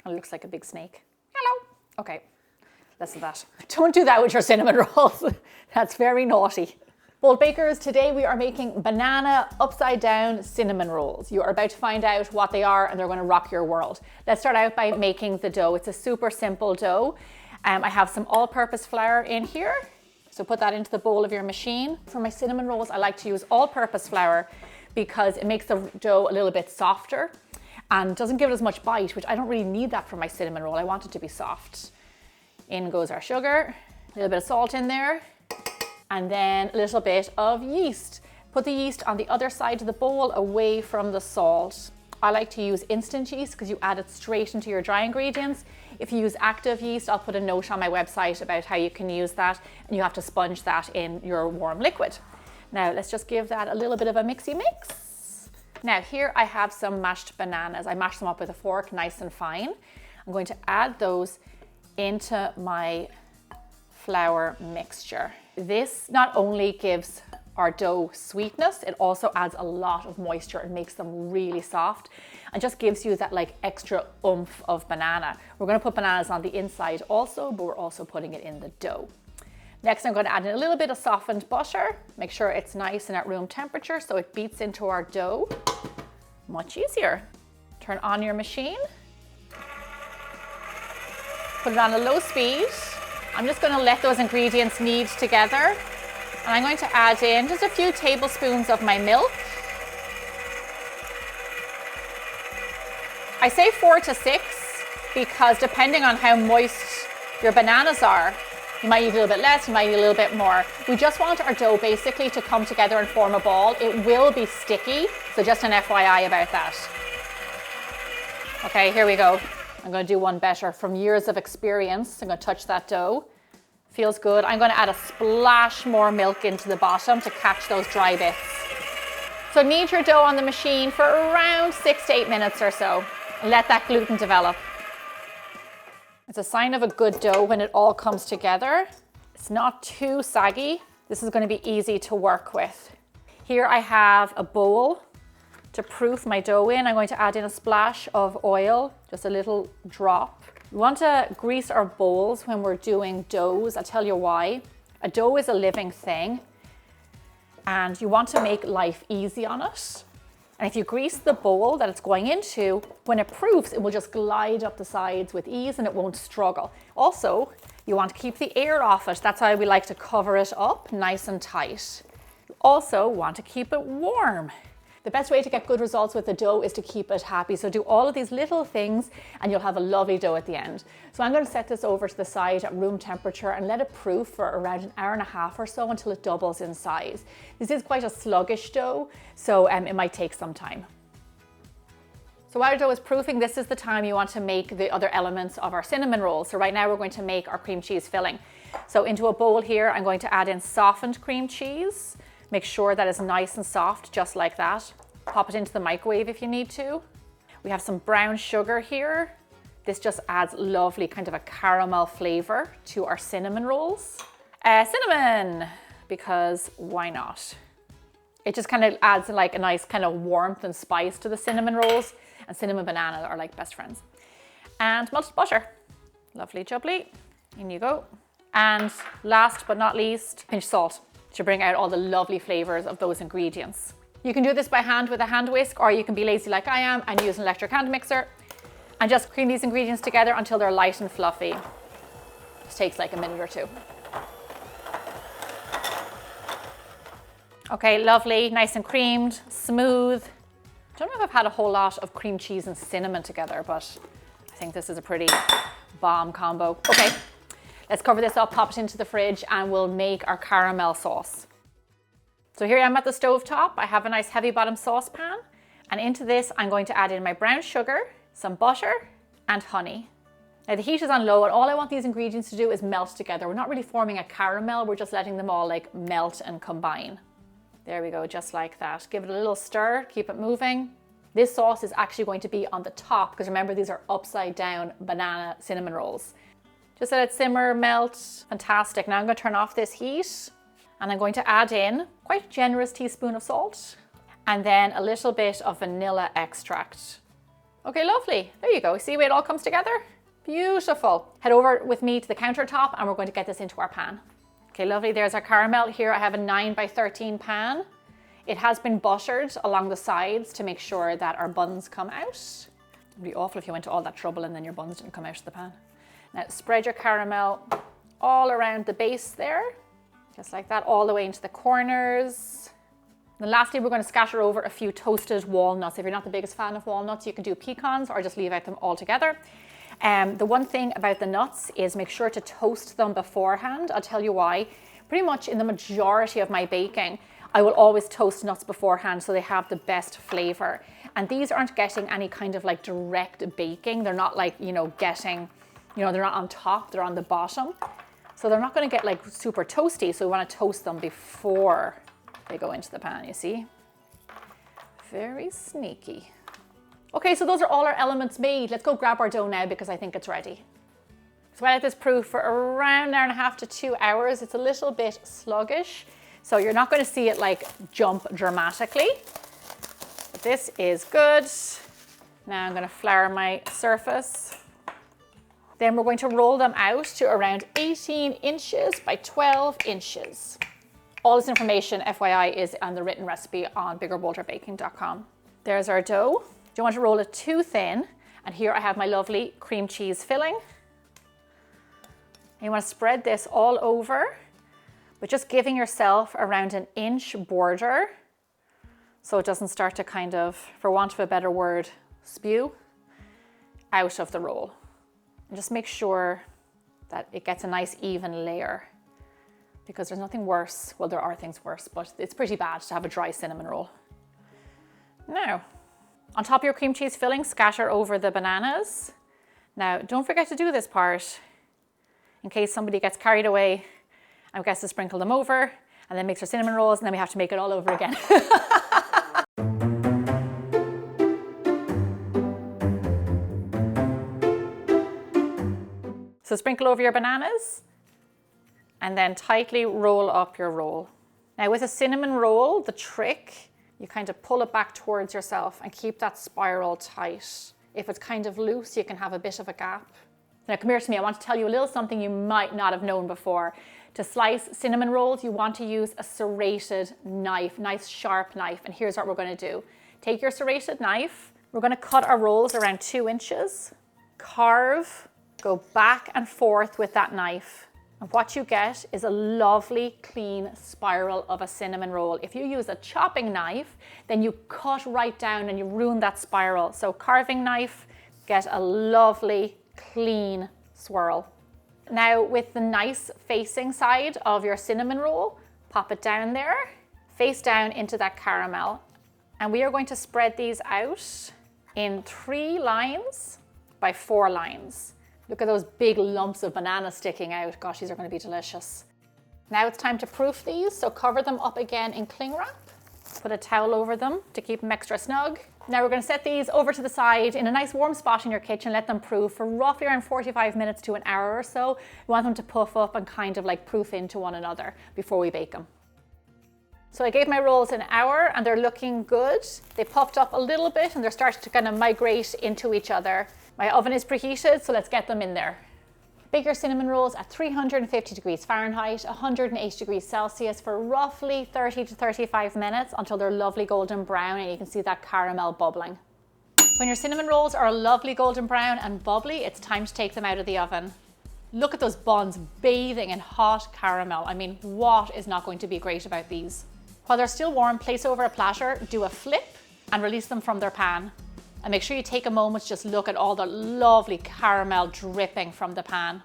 And it looks like a big snake. Hello. Okay, less of that. Don't do that with your cinnamon rolls. That's very naughty. Bold Bakers, today we are making banana upside down cinnamon rolls. You are about to find out what they are and they're going to rock your world. Let's start out by making the dough. It's a super simple dough. I have some all-purpose flour in here. So put that into the bowl of your machine. For my cinnamon rolls, I like to use all-purpose flour because it makes the dough a little bit softer and doesn't give it as much bite, which I don't really need that for my cinnamon roll. I want it to be soft. In goes our sugar, a little bit of salt in there, and then a little bit of yeast. Put the yeast on the other side of the bowl away from the salt. I like to use instant yeast because you add it straight into your dry ingredients. If you use active yeast, I'll put a note on my website about how you can use that, and you have to sponge that in your warm liquid. Now let's just give that a little bit of a mixy mix. Now here I have some mashed bananas. I mash them up with a fork nice and fine. I'm going to add those into my flour mixture. This not only gives our dough sweetness, it also adds a lot of moisture and makes them really soft and just gives you that like extra oomph of banana. We're going to put bananas on the inside also, but we're also putting it in the dough. Next, I'm going to add in a little bit of softened butter. Make sure it's nice and at room temperature so it beats into our dough. Much easier. Turn on your machine. Put it on a low speed. I'm just going to let those ingredients knead together. And I'm going to add in just a few tablespoons of my milk. I say 4 to 6 because depending on how moist your bananas are, you might need a little bit less, you might need a little bit more. We just want our dough basically to come together and form a ball. It will be sticky, so just an FYI about that. Okay, here we go. I'm going to do one better. From years of experience, I'm going to touch that dough. Feels good. I'm going to add a splash more milk into the bottom to catch those dry bits. So knead your dough on the machine for around 6 to 8 minutes or so. Let that gluten develop. It's a sign of a good dough when it all comes together. It's not too saggy. This is going to be easy to work with. Here I have a bowl to proof my dough in. I'm going to add in a splash of oil, just a little drop. We want to grease our bowls when we're doing doughs. I'll tell you why. A dough is a living thing and you want to make life easy on it. And if you grease the bowl that it's going into, when it proofs, it will just glide up the sides with ease and it won't struggle. Also, you want to keep the air off it. That's why we like to cover it up nice and tight. You also want to keep it warm. The best way to get good results with the dough is to keep it happy. So do all of these little things and you'll have a lovely dough at the end. So I'm going to set this over to the side at room temperature and let it proof for around an hour and a half or so until it doubles in size. This is quite a sluggish dough, so it might take some time. So while our dough is proofing, this is the time you want to make the other elements of our cinnamon rolls. So right now we're going to make our cream cheese filling. So into a bowl here, I'm going to add in softened cream cheese. Make sure that it's nice and soft, just like that. Pop it into the microwave if you need to. We have some brown sugar here. This just adds lovely kind of a caramel flavor to our cinnamon rolls. Cinnamon, because why not? It just kind of adds like a nice kind of warmth and spice to the cinnamon rolls, and cinnamon bananas are like best friends. And melted butter, lovely jubbly. In you go. And last but not least, pinch salt to bring out all the lovely flavors of those ingredients. You can do this by hand with a hand whisk, or you can be lazy like I am and use an electric hand mixer and just cream these ingredients together until they're light and fluffy. This takes like a minute or two. Okay, lovely, nice and creamed, smooth. I don't know if I've had a whole lot of cream cheese and cinnamon together, but I think this is a pretty bomb combo. Okay. Let's cover this up, pop it into the fridge, and we'll make our caramel sauce. So here I am at the stove top. I have a nice heavy bottom saucepan, and into this I'm going to add in my brown sugar, some butter, and honey. Now the heat is on low, and all I want these ingredients to do is melt together. We're not really forming a caramel, we're just letting them all like melt and combine. There we go, just like that. Give it a little stir, keep it moving. This sauce is actually going to be on the top, because remember these are upside down banana cinnamon rolls. Just let it simmer, melt, fantastic. Now I'm going to turn off this heat and I'm going to add in quite a generous teaspoon of salt and then a little bit of vanilla extract. Okay, lovely. There you go. See the way it all comes together? Beautiful. Head over with me to the countertop and we're going to get this into our pan. Okay, lovely. There's our caramel. Here I have a 9 by 13 pan. It has been buttered along the sides to make sure that our buns come out. It'd be awful if you went to all that trouble and then your buns didn't come out of the pan. Now spread your caramel all around the base there, just like that, all the way into the corners. And lastly, we're going to scatter over a few toasted walnuts. If you're not the biggest fan of walnuts, you can do pecans or just leave out them all together. The one thing about the nuts is make sure to toast them beforehand. I'll tell you why. Pretty much in the majority of my baking, I will always toast nuts beforehand so they have the best flavor. And these aren't getting any kind of like direct baking. They're not like, getting, they're not on top, they're on the bottom. So they're not going to get like super toasty. So we want to toast them before they go into the pan, you see? Very sneaky. Okay, so those are all our elements made. Let's go grab our dough now because I think it's ready. So I let this proof for around an hour and a half to 2 hours. It's a little bit sluggish, so you're not going to see it like jump dramatically. But this is good. Now I'm going to flour my surface. Then we're going to roll them out to around 18 inches by 12 inches. All this information, FYI, is on the written recipe on biggerbolderbaking.com. There's our dough. You don't want to roll it too thin. And here I have my lovely cream cheese filling. And you want to spread this all over, but just giving yourself around an inch border so it doesn't start to kind of, for want of a better word, spew out of the roll. And just make sure that it gets a nice even layer, because there's nothing worse. Well, there are things worse, but it's pretty bad to have a dry cinnamon roll. Now, on top of your cream cheese filling, scatter over the bananas. Now, don't forget to do this part in case somebody gets carried away and forgets to sprinkle them over and then makes their cinnamon rolls, and then we have to make it all over again. So sprinkle over your bananas and then tightly roll up your roll. Now with a cinnamon roll, the trick, you kind of pull it back towards yourself and keep that spiral tight. If it's kind of loose, you can have a bit of a gap. Now come here to me, I want to tell you a little something you might not have known before. To slice cinnamon rolls, you want to use a serrated knife, nice sharp knife. And here's what we're going to do. Take your serrated knife, we're going to cut our rolls around 2 inches, carve, go back and forth with that knife. And what you get is a lovely clean spiral of a cinnamon roll. If you use a chopping knife, then you cut right down and you ruin that spiral. So carving knife, get a lovely clean swirl. Now with the nice facing side of your cinnamon roll, pop it down there, face down into that caramel. And we are going to spread these out in 3 lines by 4 lines. Look at those big lumps of banana sticking out. Gosh, these are going to be delicious. Now it's time to proof these, so cover them up again in cling wrap. Put a towel over them to keep them extra snug. Now we're going to set these over to the side in a nice warm spot in your kitchen. Let them proof for roughly around 45 minutes to an hour or so. We want them to puff up and kind of like proof into one another before we bake them. So I gave my rolls an hour and they're looking good. They puffed up a little bit and they're starting to kind of migrate into each other. My oven is preheated, so let's get them in there. Bake your cinnamon rolls at 350 degrees Fahrenheit, 180 degrees Celsius for roughly 30 to 35 minutes until they're lovely golden brown and you can see that caramel bubbling. When your cinnamon rolls are a lovely golden brown and bubbly, it's time to take them out of the oven. Look at those buns bathing in hot caramel. I mean, what is not going to be great about these? While they're still warm, place over a platter, do a flip and release them from their pan. And make sure you take a moment to just look at all the lovely caramel dripping from the pan.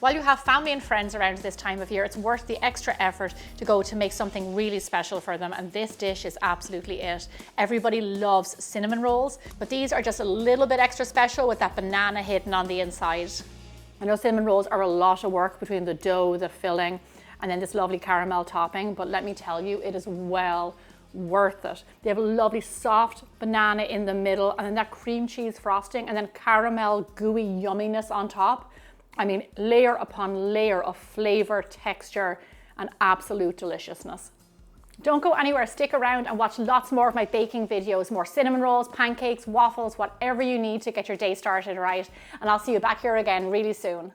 While you have family and friends around this time of year, it's worth the extra effort to go to make something really special for them, and this dish is absolutely it. Everybody loves cinnamon rolls, but these are just a little bit extra special with that banana hidden on the inside. I know cinnamon rolls are a lot of work between the dough, the filling, and then this lovely caramel topping, but let me tell you, it is well worth it. They have a lovely soft banana in the middle and then that cream cheese frosting and then caramel gooey yumminess on top. I mean, layer upon layer of flavor, texture, and absolute deliciousness. Don't go anywhere, stick around and watch lots more of my baking videos, more cinnamon rolls, pancakes, waffles, whatever you need to get your day started right. And I'll see you back here again really soon.